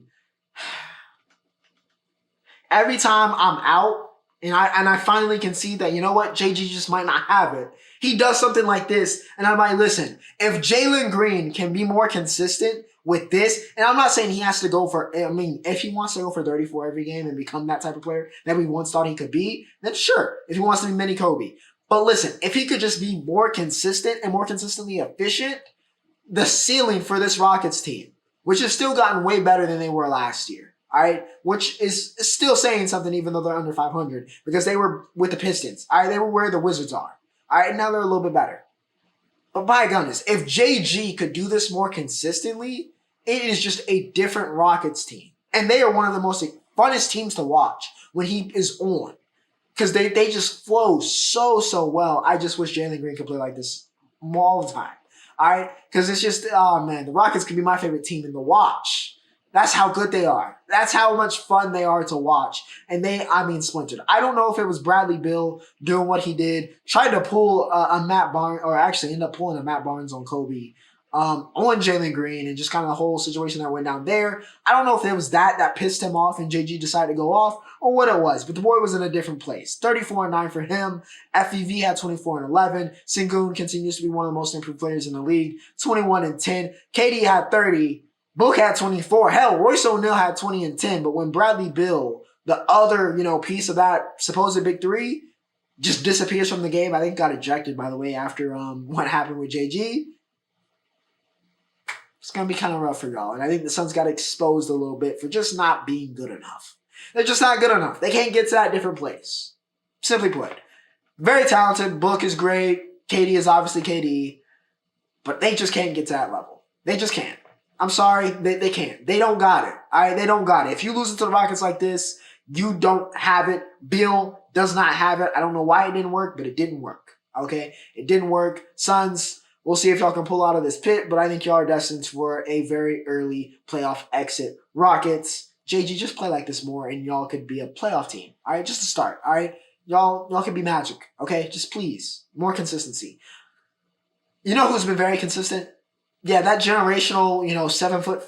Every time I'm out and I finally can see that, you know what, JG just might not have it. He does something like this, and I'm like, listen, if Jalen Green can be more consistent with this, and I'm not saying he has to go for, if he wants to go for 34 every game and become that type of player that we once thought he could be, then sure, if he wants to be mini Kobe. But listen, if he could just be more consistent and more consistently efficient, the ceiling for this Rockets team, which has still gotten way better than they were last year. All right, which is still saying something even though they're under 500 because they were with the Pistons. All right, they were where the Wizards are. All right, now they're a little bit better. But by goodness, if JG could do this more consistently, it is just a different Rockets team. And they are one of the most funnest teams to watch when he is on because they just flow so well. I just wish Jalen Green could play like this all the time. All right, because it's just, oh man, the Rockets could be my favorite team in the watch. That's how good they are. That's how much fun they are to watch. And splintered. I don't know if it was Bradley Beal doing what he did, tried to pull a Matt Barnes, or actually ended up pulling a Matt Barnes on Kobe, on Jalen Green, and just kind of the whole situation that went down there. I don't know if it was that pissed him off and JG decided to go off, or what it was, but the boy was in a different place. 34-9 for him. FEV had 24-11. Sengun continues to be one of the most improved players in the league. 21-10. KD had 30. Book had 24. Hell, Royce O'Neal had 20 and 10. But when Bradley Beal, the other, piece of that supposed big three, just disappears from the game, I think got ejected, by the way, after what happened with JG. It's going to be kind of rough for y'all. And I think the Suns got exposed a little bit for just not being good enough. They're just not good enough. They can't get to that different place. Simply put. Very talented. Book is great. KD is obviously KD, but they just can't get to that level. They just can't. I'm sorry, they can't. They don't got it. All right, they don't got it. If you lose it to the Rockets like this, you don't have it. Bill does not have it. I don't know why it didn't work, but it didn't work. Okay, it didn't work. Suns, we'll see if y'all can pull out of this pit, but I think y'all are destined for a very early playoff exit. Rockets, JG, just play like this more, and y'all could be a playoff team. All right, just to start. All right, y'all can be magic. Okay, just please more consistency. You know who's been very consistent? Yeah, that generational, 7'5",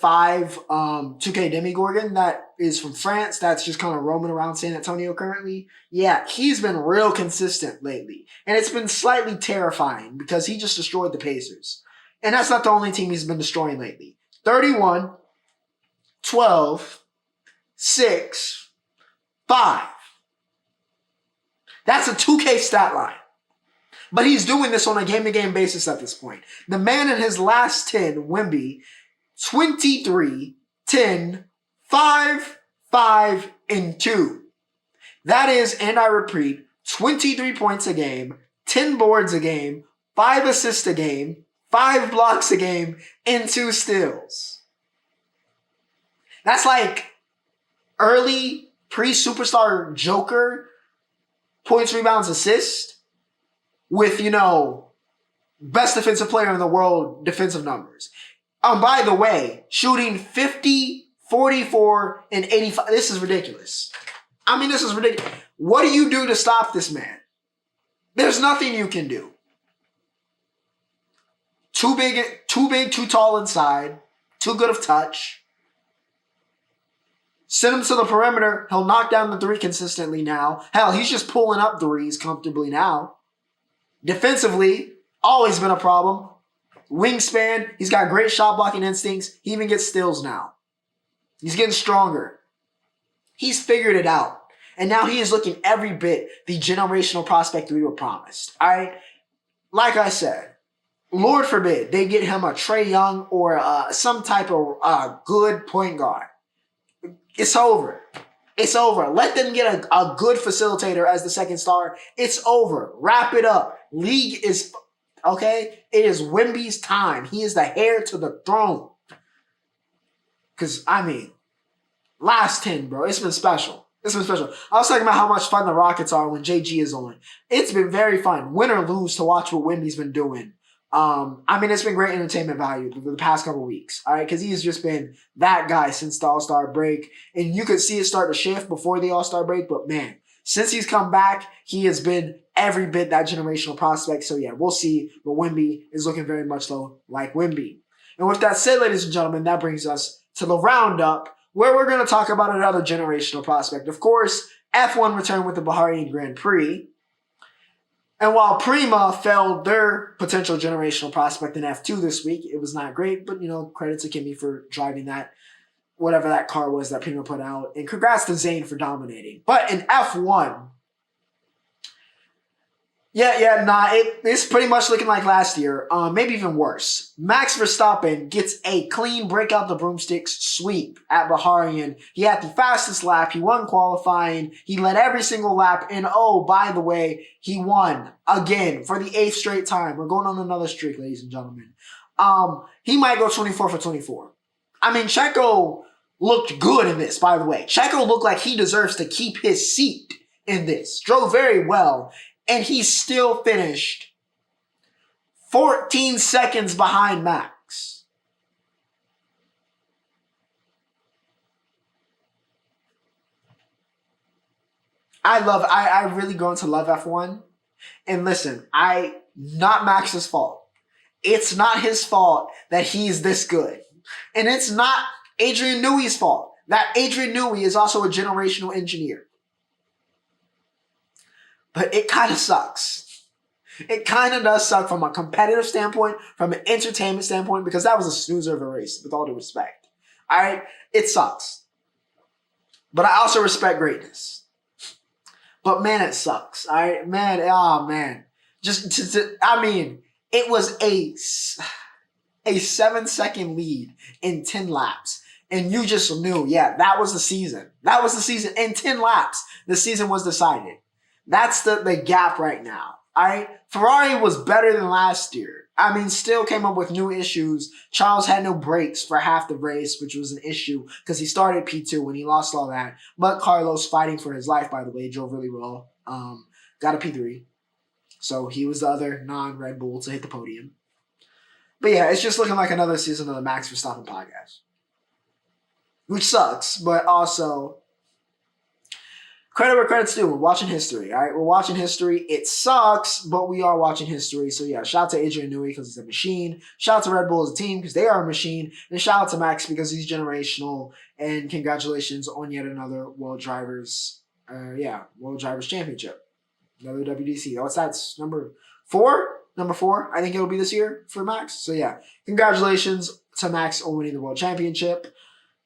2K Demigorgon that is from France, that's just kind of roaming around San Antonio currently. Yeah, he's been real consistent lately. And it's been slightly terrifying because he just destroyed the Pacers. And that's not the only team he's been destroying lately. 31, 12, 6, 5. That's a 2K stat line. But he's doing this on a game-to-game basis at this point. The man in his last 10, Wemby, 23, 10, 5, 5, and 2. That is, and I repeat, 23 points a game, 10 boards a game, 5 assists a game, 5 blocks a game, and 2 steals. That's like early pre-superstar Joker points, rebounds, assists. With, best defensive player in the world defensive numbers. By the way, shooting 50, 44, and 85. This is ridiculous. This is ridiculous. What do you do to stop this man? There's nothing you can do. Too big, too tall inside. Too good of touch. Send him to the perimeter. He'll knock down the three consistently now. Hell, he's just pulling up threes comfortably now. Defensively, always been a problem. Wingspan, he's got great shot blocking instincts. He even gets steals now. He's getting stronger. He's figured it out. And now he is looking every bit the generational prospect we were promised. All right? Like I said, Lord forbid they get him a Trae Young or some type of good point guard. It's over. It's over. Let them get a good facilitator as the second star. It's over. Wrap it up. League is, okay? It is Wemby's time. He is the heir to the throne. Because, last 10, bro. It's been special. It's been special. I was talking about how much fun the Rockets are when JG is on. It's been very fun, win or lose, to watch what Wemby's been doing. It's been great entertainment value for the past couple weeks, all right? Because he's just been that guy since the All-Star break. And you could see it start to shift before the All-Star break, but man, since he's come back, he has been every bit that generational prospect. So yeah, we'll see. But Wemby is looking very much though like Wemby. And with that said, ladies and gentlemen, that brings us to the Roundup, where we're going to talk about another generational prospect. Of course, F1 returned with the Bahrain Grand Prix. And while Prima failed their potential generational prospect in F2 this week, it was not great, but, credit to Kimi for driving that, whatever that car was that Prima put out. And congrats to Zane for dominating. But in F1, it's pretty much looking like last year, maybe even worse. Max Verstappen gets a clean break out the broomsticks sweep at Bahrain. He had the fastest lap. He won qualifying. He led every single lap. And oh, by the way, he won again for the 8th straight time. We're going on another streak, ladies and gentlemen. He might go 24 for 24. Checo looked good in this, by the way. Checo looked like he deserves to keep his seat in this. Drove very well. And he still finished 14 seconds behind Max. I really grown to love F1. And listen, not Max's fault. It's not his fault that he's this good. And it's not Adrian Newey's fault that Adrian Newey is also a generational engineer. But it kind of sucks. It kind of does suck from a competitive standpoint, from an entertainment standpoint, because that was a snoozer of a race, with all due respect. All right? It sucks. But I also respect greatness. But man, it sucks. All right? Man, it was a 7-second lead in 10 laps. And you just knew, that was the season. That was the season. In 10 laps, the season was decided. That's the gap right now. Ferrari was better than last year. I mean, still came up with new issues. Charles had no brakes for half the race, which was an issue because he started P2 when he lost all that. But Carlos, fighting for his life, by the way, drove really well. Got a P3. So he was the other non-Red Bull to hit the podium. But yeah, it's just looking like another season of the Max Verstappen podcast. Which sucks, but also credit where credit's due. We're watching history, all right? We're watching history. It sucks, but we are watching history. So yeah, shout out to Adrian Newey because he's a machine. Shout out to Red Bull as a team because they are a machine. And shout out to Max because he's generational. And congratulations on yet another World Drivers Championship. Another WDC. That's number 4? Number 4, I think it'll be this year for Max. So yeah, congratulations to Max on winning the World Championship.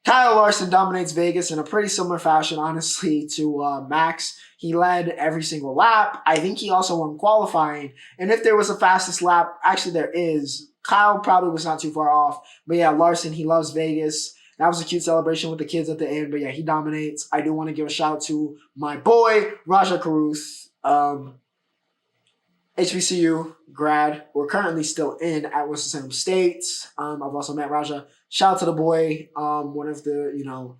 Kyle Larson dominates Vegas in a pretty similar fashion, honestly, to Max. He led every single lap. I think he also won qualifying. And if there was a fastest lap, actually there is. Kyle probably was not too far off. But yeah, Larson, he loves Vegas. That was a cute celebration with the kids at the end. But yeah, he dominates. I do want to give a shout out to my boy, Raja Caruth. HBCU grad. We're currently still in at Winston-Salem State. I've also met Raja. Shout out to the boy, one of the,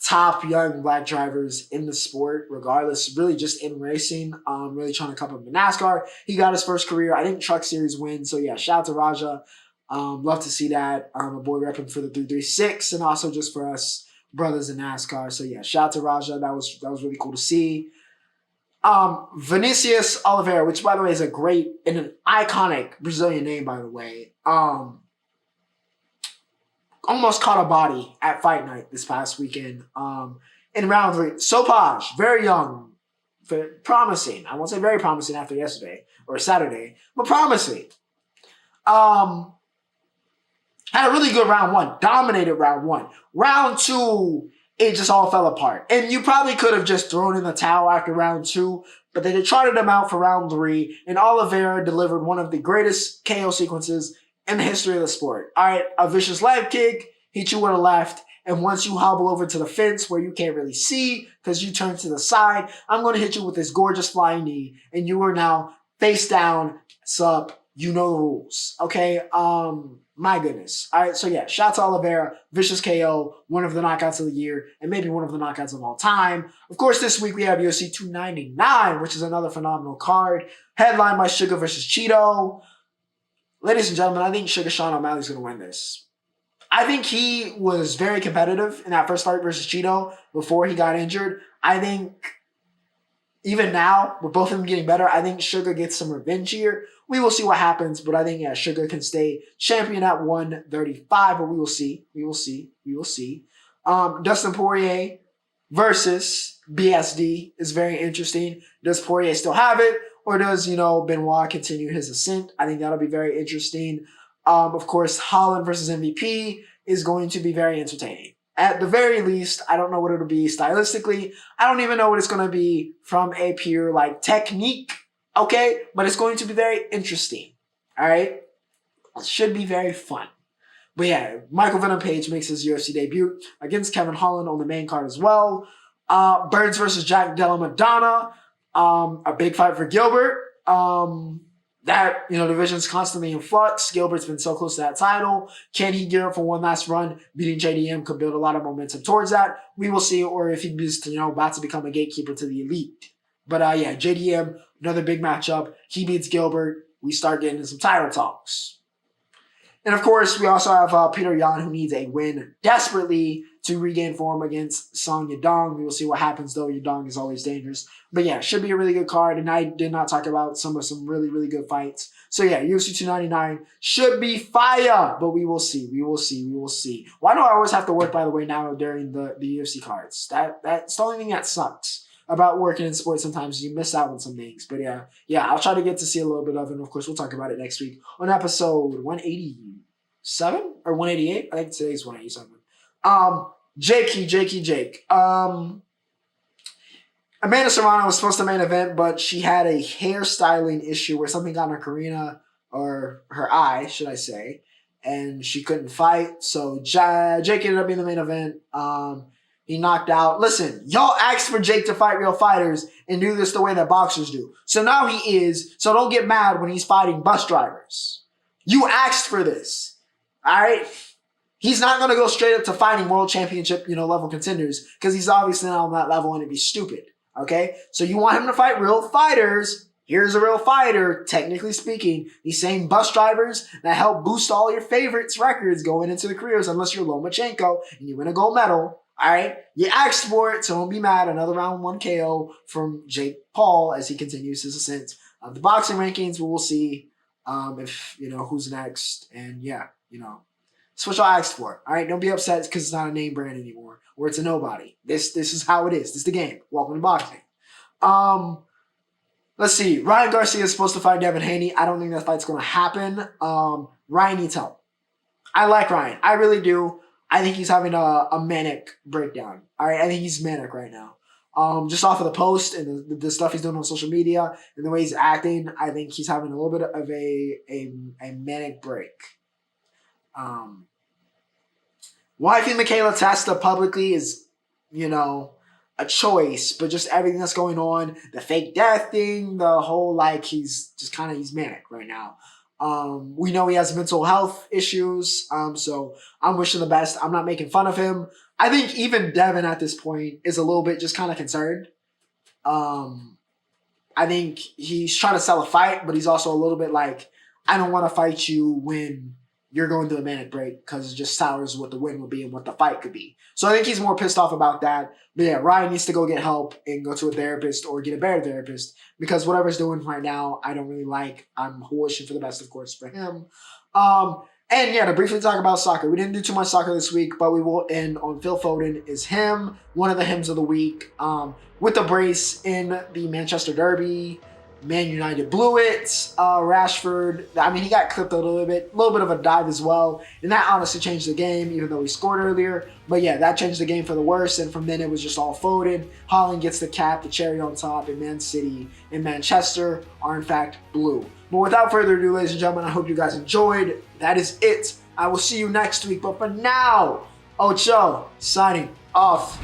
top young black drivers in the sport, regardless, really just in racing, really trying to come up in NASCAR. He got his first career, I think, Truck Series win. So yeah, shout out to Raja. Love to see that. A boy repping for the 336 and also just for us brothers in NASCAR. So yeah, shout out to Raja. That was really cool to see. Vinicius Oliveira, which by the way is a great and an iconic Brazilian name, by the way. Almost caught a body at Fight Night this past weekend. In round 3, Sopaj, very young, promising. I won't say very promising after yesterday or Saturday, but promising. Had a really good round 1, dominated round 1. Round 2. It just all fell apart. And you probably could have just thrown in the towel after round 2, but they trotted him out for round 3, and Oliveira delivered one of the greatest KO sequences in the history of the sport. All right, a vicious leg kick, hit you with a left, and once you hobble over to the fence where you can't really see because you turn to the side, I'm going to hit you with this gorgeous flying knee, and you are now face down, sup, you know the rules, okay? My goodness. All right, so yeah, shout out to Oliveira, vicious KO, one of the knockouts of the year, and maybe one of the knockouts of all time. Of course, this week we have UFC 299, which is another phenomenal card, headlined by Sugar versus Cheeto. Ladies and gentlemen, I think Sugar Sean O'Malley's going to win this. I think he was very competitive in that first fight versus Cheeto before he got injured. I think even now, with both of them getting better, I think Sugar gets some revenge here. We will see what happens, but I think, yeah, Sugar can stay champion at 135, but we will see. We will see. Dustin Poirier versus BSD is very interesting. Does Poirier still have it, or does, Benoit continue his ascent? I think that'll be very interesting. Of course, Holland versus MVP is going to be very entertaining. At the very least, I don't know what it'll be stylistically. I don't even know what it's going to be from a pure, technique. Okay, but it's going to be very interesting. All right, it should be very fun. But yeah, Michael Venom Page makes his UFC debut against Kevin Holland on the main card as well. Burns versus Jack Della Madonna, a big fight for Gilbert. That division's constantly in flux. Gilbert's been so close to that title. Can he gear up for one last run? Beating JDM could build a lot of momentum towards that. We will see, or if he's about to become a gatekeeper to the elite. But yeah, JDM, another big matchup. He beats Gilbert. We start getting into some title talks. And of course, we also have Peter Yan, who needs a win desperately to regain form against Song Yadong. We will see what happens, though. Yadong is always dangerous. But yeah, should be a really good card. And I did not talk about some really, really good fights. So yeah, UFC 299 should be fire. But we will see. We will see. Why do I always have to work, by the way, now during the UFC cards? That's the only thing that sucks about working in sports. Sometimes you miss out on some things. But yeah, I'll try to get to see a little bit of it. And of course, we'll talk about it next week on episode 187 or 188. I think today's 187. Jake. Amanda Serrano was supposed to main event, but she had a hairstyling issue where something got in her carina, or her eye, should I say, and she couldn't fight. So Jake ended up being the main event. He knocked out. Listen, y'all asked for Jake to fight real fighters and do this the way that boxers do. So now he is. So don't get mad when he's fighting bus drivers. You asked for this. All right? He's not going to go straight up to fighting world championship, level contenders because he's obviously not on that level and it'd be stupid. Okay? So you want him to fight real fighters. Here's a real fighter, technically speaking. These same bus drivers that help boost all your favorites' records going into the careers, unless you're Lomachenko and you win a gold medal. All right? You asked for it, so don't be mad. Another round 1 KO from Jake Paul as he continues his ascent of the boxing rankings. But we'll see if, who's next. And yeah, that's what y'all asked for. All right? Don't be upset because it's not a name brand anymore or it's a nobody. This is how it is. This is the game. Welcome to boxing. Let's see. Ryan Garcia is supposed to fight Devin Haney. I don't think that fight's going to happen. Ryan needs help. I like Ryan. I really do. I think he's having a manic breakdown. All right, I think he's manic right now. Just off of the post and the stuff he's doing on social media and the way he's acting, I think he's having a little bit of a manic break. Wifey Michaela Testa publicly is, a choice, but just everything that's going on, the fake death thing, the whole he's manic right now. We know he has mental health issues, so I'm wishing the best. I'm not making fun of him. I think even Devin at this point is a little bit just kind of concerned. I think he's trying to sell a fight, but he's also a little bit like, I don't want to fight you when you're going through a manic break because it just sours what the win would be and what the fight could be. So I think he's more pissed off about that. But yeah, Ryan needs to go get help and go to a therapist or get a better therapist because whatever he's doing right now, I don't really like. I'm wishing for the best, of course, for him. And yeah, to briefly talk about soccer. We didn't do too much soccer this week, but we will end on Phil Foden is him, one of the hymns of the week, with the brace in the Manchester Derby. Man United blew it. Rashford, he got clipped a little bit of a dive as well. And that honestly changed the game, even though he scored earlier. But yeah, that changed the game for the worse. And from then it was just all Foden. Haaland gets the cap, the cherry on top, and Man City and Manchester are in fact blue. But without further ado, ladies and gentlemen, I hope you guys enjoyed. That is it. I will see you next week. But for now, Ocho signing off.